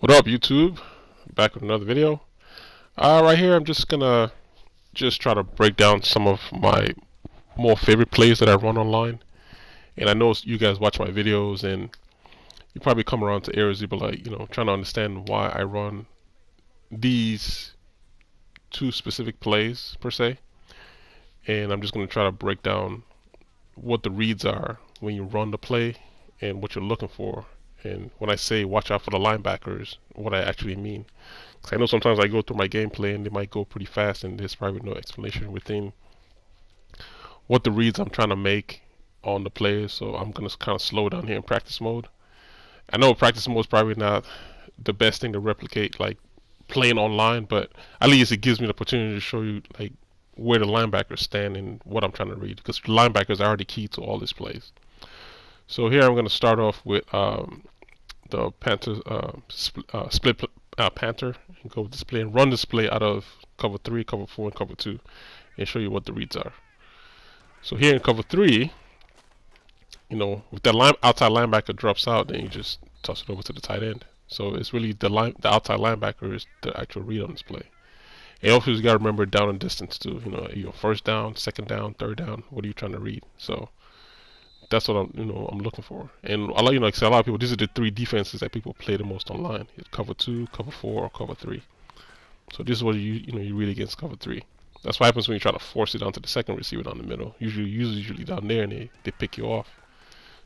What up, YouTube? Back with another video. Right here, I'm just gonna try to break down some of my more favorite plays that I run online. And I know you guys watch my videos, and you probably come around to areas you be like, trying to understand why I run these two specific plays per se. And I'm just gonna try to break down what the reads are when you run the play and what you're looking for. And when I say watch out for the linebackers, what I actually mean. Because I know sometimes I go through my gameplay and they might go pretty fast, and there's probably no explanation within what the reads I'm trying to make on the players. So I'm going to kind of slow down here in practice mode. I know practice mode is probably not the best thing to replicate like playing online, but at least it gives me the opportunity to show you like where the linebackers stand and what I'm trying to read, because linebackers are already key to all these plays. So here I'm going to start off with the Panther split Panther, and go display and run display out of cover 3, cover 4, and cover 2, and show you what the reads are. So here in cover 3, with that outside linebacker drops out, then you just toss it over to the tight end. So it's really the outside linebacker is the actual read on this play. And also you got to remember down and distance too. Your first down, second down, third down. What are you trying to read? So that's what I'm looking for. And a lot, like I said, a lot of people, these are the three defenses that people play the most online: it's cover 2, cover 4, or cover 3. So this is what you read against cover 3. That's what happens when you try to force it down to the second receiver down the middle. Usually down there, and they pick you off.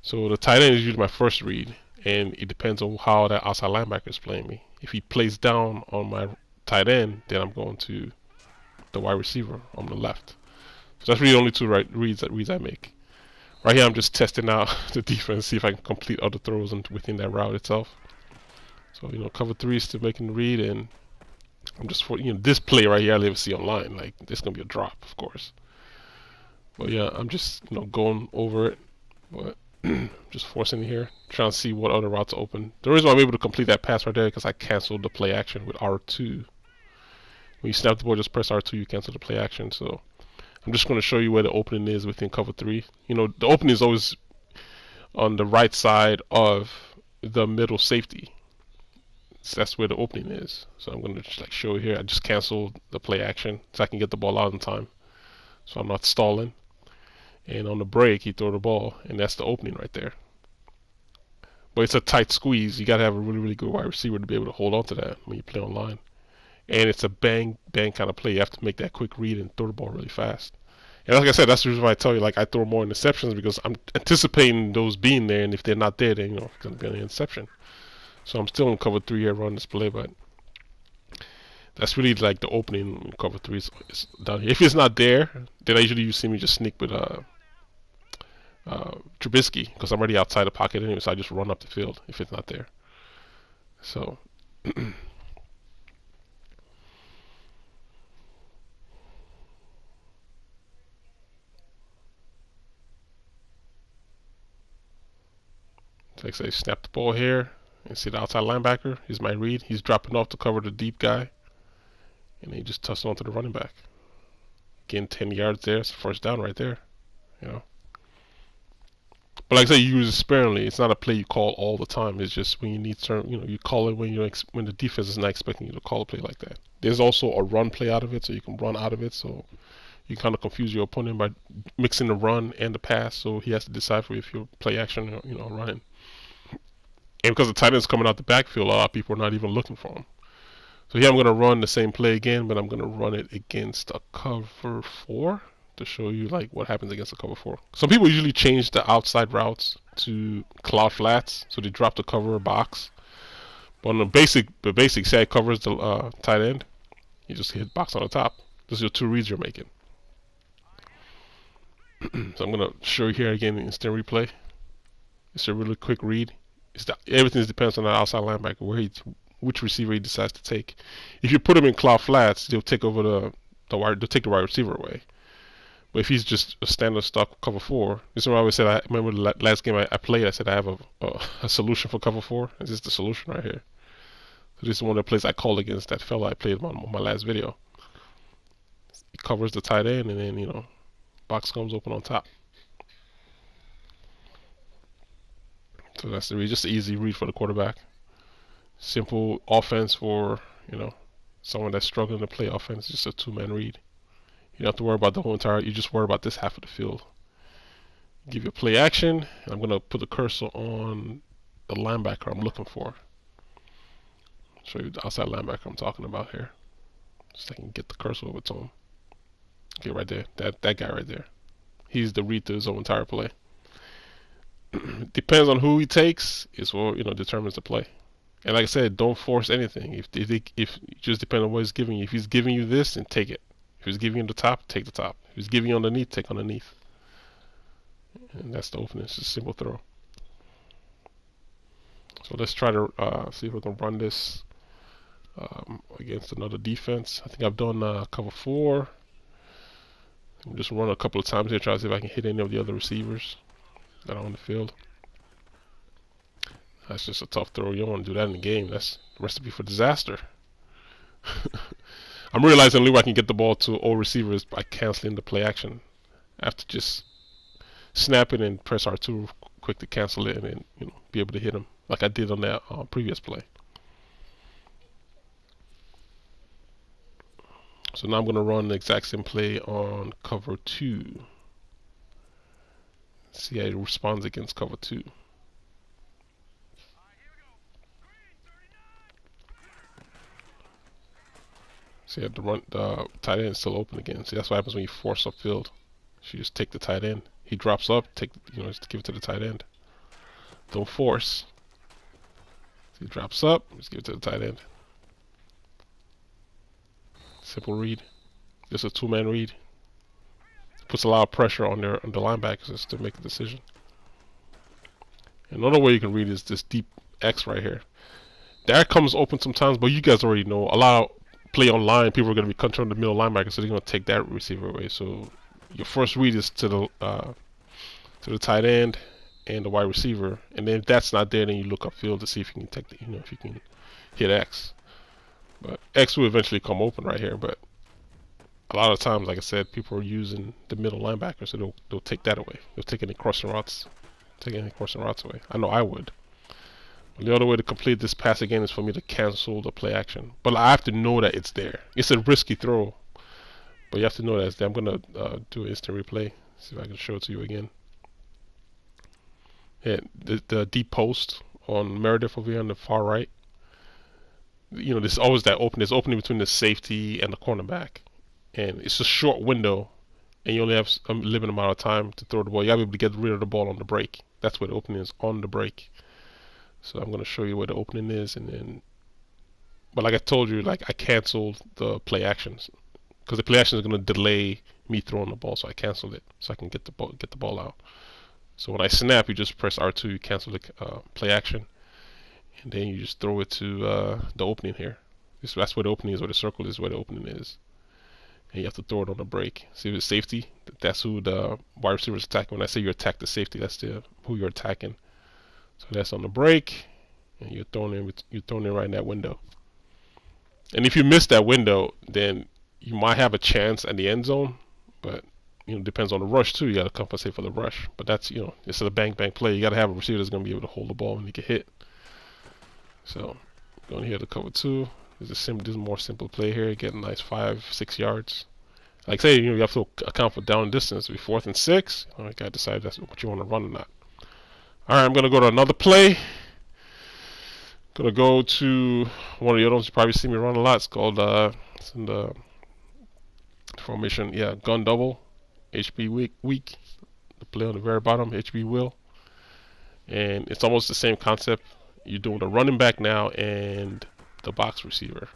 So the tight end is usually my first read, and it depends on how that outside linebacker is playing me. If he plays down on my tight end, then I'm going to the wide receiver on the left. So that's really the only two reads I make. Right here, I'm just testing out the defense, see if I can complete other throws within that route itself. So cover 3 is still making the read, and I'm just for this play right here I never see online. Like, this gonna be a drop, of course. But yeah, I'm just going over it, but just forcing it here, trying to see what other routes open. The reason why I'm able to complete that pass right there is because I canceled the play action with R2. When you snap the ball, just press R2, you cancel the play action. So I'm just going to show you where the opening is within cover 3. The opening is always on the right side of the middle safety. So that's where the opening is. So I'm going to just show you here. I just canceled the play action so I can get the ball out in time, so I'm not stalling. And on the break, he throw the ball, and that's the opening right there. But it's a tight squeeze. You got to have a really, really good wide receiver to be able to hold on to that when you play online. And it's a bang, bang kind of play. You have to make that quick read and throw the ball really fast. And like I said, that's the reason why I tell you, I throw more interceptions, because I'm anticipating those being there, and if they're not there, then it's going to be an interception. So I'm still in cover 3 here running this play, but that's really like the opening in cover 3 is down here. If it's not there, then usually you see me just sneak with Trubisky, because I'm already outside the pocket anyway, so I just run up the field if it's not there. So like I say, snap the ball here, and see the outside linebacker. He's my read. He's dropping off to cover the deep guy, and then he just tosses on to the running back. Getting 10 yards there. It's a first down right there. But like I say, you use it sparingly. It's not a play you call all the time. It's just when you need certain, you call it when the defense is not expecting you to call a play like that. There's also a run play out of it, so you can run out of it. So you kind of confuse your opponent by mixing the run and the pass. So he has to decipher if you're play action or running. And because the tight end's coming out the backfield, a lot of people are not even looking for him. So here I'm going to run the same play again, but I'm going to run it against a cover 4 to show you what happens against a cover 4. Some people usually change the outside routes to cloud flats, so they drop the cover box. But on the basic side covers the tight end, you just hit box on the top. Those are your two reads you're making. So I'm going to show you here again in instant replay. It's a really quick read. Everything depends on the outside linebacker, which receiver he decides to take. If you put him in cloud flats, they'll take over they'll take the wide receiver away. But if he's just a standard stock cover 4, this is what I always said. I remember the last game I played, I said I have a solution for cover 4. This is the solution right here. So this is one of the plays I called against that fella I played on my last video. He covers the tight end, and then box comes open on top. So that's just an easy read for the quarterback. Simple offense for, someone that's struggling to play offense. Just a two-man read. You don't have to worry about the whole entire. You just worry about this half of the field. Give you a play action, and I'm gonna put the cursor on the linebacker I'm looking for. Show you the outside linebacker I'm talking about here. Just so I can get the cursor over to him. Okay, right there. That guy right there. He's the read to his whole entire play. Depends on who he takes, is what determines the play. And like I said, don't force anything. If it just depends on what he's giving you. If he's giving you this, then take it. If he's giving you the top, take the top. If he's giving you underneath, take underneath. And that's the opening. It's a simple throw. So let's try to see if we can run this against another defense. I think I've done cover 4. I'm just run a couple of times here, try to see if I can hit any of the other receivers that are on the field. That's just a tough throw. You don't want to do that in the game. That's a recipe for disaster. I'm realizing the only way I can get the ball to all receivers by canceling the play action. I have to just snap it and press R2 quick to cancel it, and then be able to hit them like I did on that previous play. So now I'm going to run the exact same play on cover 2. See how it responds against cover 2. See, the tight end is still open again. See, that's what happens when you force upfield. So you just take the tight end. He drops up, just give it to the tight end. Don't force. See, he drops up, just give it to the tight end. Simple read. Just a two-man read. Puts a lot of pressure on the linebackers to make a decision. Another way you can read is this deep X right here. That comes open sometimes, but you guys already know. A lot of play online, people are going to be controlling the middle linebacker, so they're going to take that receiver away. So your first read is to the tight end and the wide receiver, and then if that's not there, then you look upfield to see if you can take if you can hit X. But X will eventually come open right here. But a lot of times, like I said, people are using the middle linebacker, so they'll take that away. They'll take any crossing routes, away. I know I would. But the other way to complete this pass again is for me to cancel the play action. But I have to know that it's there. It's a risky throw, but you have to know that it's there. I'm gonna do an instant replay. See if I can show it to you again. Yeah, the deep post on Meredith over here on the far right. There's always that opening. There's opening between the safety and the cornerback, and it's a short window, and you only have a limited amount of time to throw the ball. You gotta be able to get rid of the ball on the break. That's where the opening is, on the break. So I'm gonna show you where the opening is, and then. But like I told you, like I canceled the play actions because the play action is gonna delay me throwing the ball, so I canceled it so I can get the ball out. So when I snap, you just press R2, you cancel the play action, and then you just throw it to the opening here. That's where the opening is, where the circle is, where the opening is. And you have to throw it on the break. See if it's safety, that's who the wide receiver is attacking. When I say you attack the safety, that's who you're attacking. So that's on the break, and you're throwing in right in that window. And if you miss that window, then you might have a chance at the end zone, but depends on the rush too. You got to compensate for the rush. But that's it's a bang play. You got to have a receiver that's going to be able to hold the ball when you get hit. So going here to cover 2. There's a more simple play here. Get a nice 5-6 yards. Like say you have to account for down distance. It'll be 4th and 6. You got to decide that's what you want to run or not. All right, I'm going to go to another play. Gonna go to one of the other ones you probably see me run a lot. It's called it's in the formation, gun double, HB weak. The play on the very bottom, HB will, and it's almost the same concept. You're doing the running back now and the box receiver,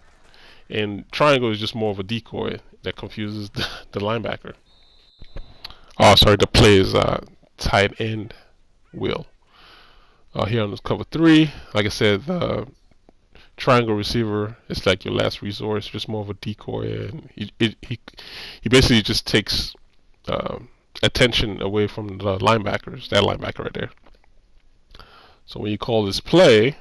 and triangle is just more of a decoy that confuses the linebacker. Oh, sorry, the play is tight end will. Here on this cover 3, like I said, the triangle receiver is like your last resort. It's just more of a decoy, and he basically just takes attention away from the linebackers. That linebacker right there. So when you call this play,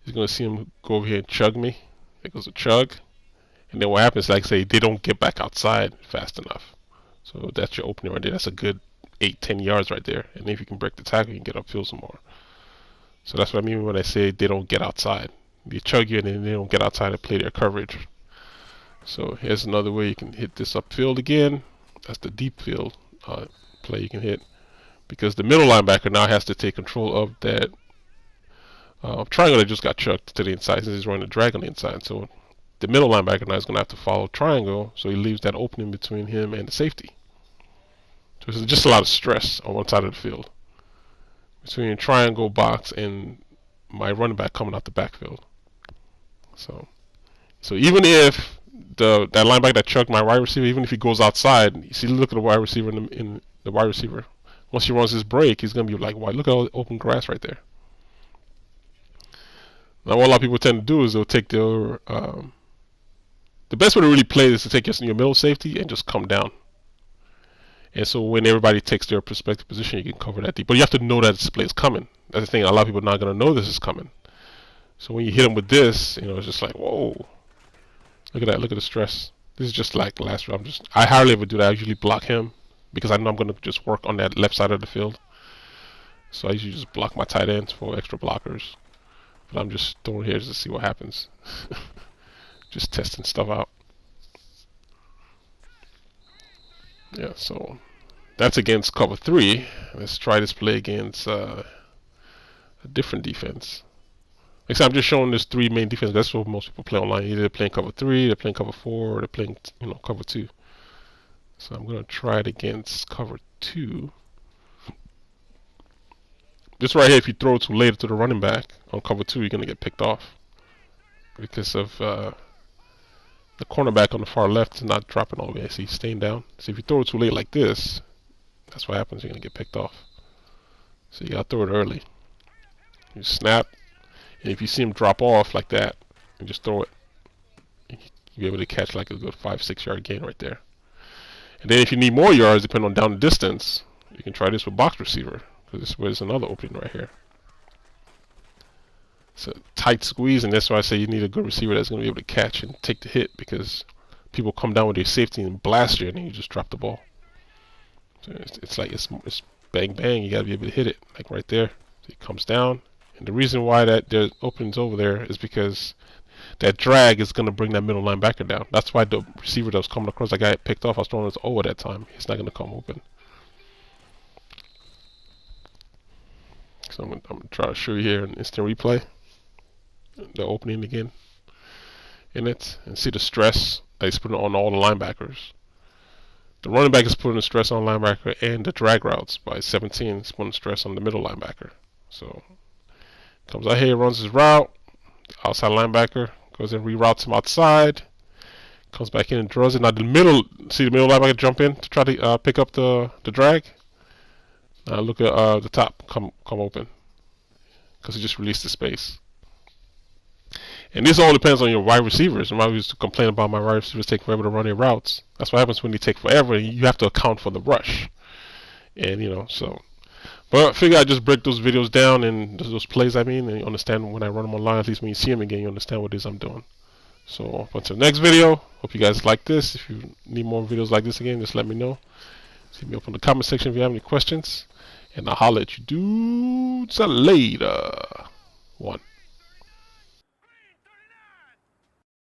you're gonna see him go over here and chug me. There goes a chug, and then what happens? Like I say, they don't get back outside fast enough. So that's your opening right there. That's a good 8-10 yards right there, and if you can break the tackle, you can get upfield some more. So that's what I mean when I say they don't get outside. They chug you and then they don't get outside and play their coverage. So here's another way you can hit this upfield again. That's the deep field play you can hit, because the middle linebacker now has to take control of that triangle that just got chucked to the inside, since he's running a drag on the inside. So the middle linebacker now is going to have to follow triangle, so he leaves that opening between him and the safety. So it's just a lot of stress on one side of the field between triangle, box, and my running back coming out the backfield. So even if that linebacker that chucked my wide receiver, even if he goes outside, you see, look at the wide receiver in the wide receiver. Once he runs his break, he's gonna be like, "Why? Look at all the open grass right there." Now, what a lot of people tend to do is they'll take their the best way to really play is to take your middle safety and just come down. And so when everybody takes their prospective position, you can cover that deep. But you have to know that this play is coming. That's the thing. A lot of people are not gonna know this is coming. So when you hit them with this, it's just like, whoa. Look at that. Look at the stress. This is just like last round. I hardly ever do that. I usually block him because I know I'm going to just work on that left side of the field. So I usually just block my tight ends for extra blockers. But I'm just throwing here just to see what happens. Just testing stuff out. Yeah, so that's against cover 3. Let's try this play against a different defense. Like I said, I'm just showing there's 3 main defenses. That's what most people play online. Either they're playing cover 3, they're playing cover 4, or they're playing cover 2. So I'm gonna try it against cover 2. This right here, if you throw it too late to the running back on cover 2, you're gonna get picked off because of the cornerback on the far left is not dropping all the way. See, he's staying down. So if you throw it too late like this, that's what happens. You're gonna get picked off. So you gotta throw it early. You snap. And if you see him drop off like that, and just throw it, you'll be able to catch like a good 5-6 yard gain right there. And then if you need more yards, depending on down the distance, you can try this with box receiver, because this is where there's another opening right here. It's a tight squeeze, and that's why I say you need a good receiver that's going to be able to catch and take the hit, because people come down with their safety and blast you, and then you just drop the ball. So it's like it's bang bang. You got to be able to hit it like right there. So it comes down. And the reason why there's openings over there is because that drag is going to bring that middle linebacker down. That's why the receiver that was coming across, that guy picked off, I was throwing it over that time. He's not going to come open. So I'm going to try to show you here an instant replay. The opening again in it. And see the stress that he's putting on all the linebackers. The running back is putting the stress on the linebacker, and the drag routes by 17 is putting stress on the middle linebacker. So comes out here, runs his route. The outside linebacker goes and reroutes him outside. Comes back in and draws it. Now the middle linebacker jump in to try to pick up the drag. Now look at the top come open, because he just released the space. And this all depends on your wide receivers. I used to complain about my wide receivers taking forever to run their routes. That's what happens when they take forever. You have to account for the rush. And so. But I figure I just break those videos down and those plays, and you understand when I run them online. At least when you see them again, you understand what it is I'm doing. So until the next video, hope you guys like this. If you need more videos like this again, just let me know. Hit me up in the comment section if you have any questions. And I'll holler at you dudes later. 1.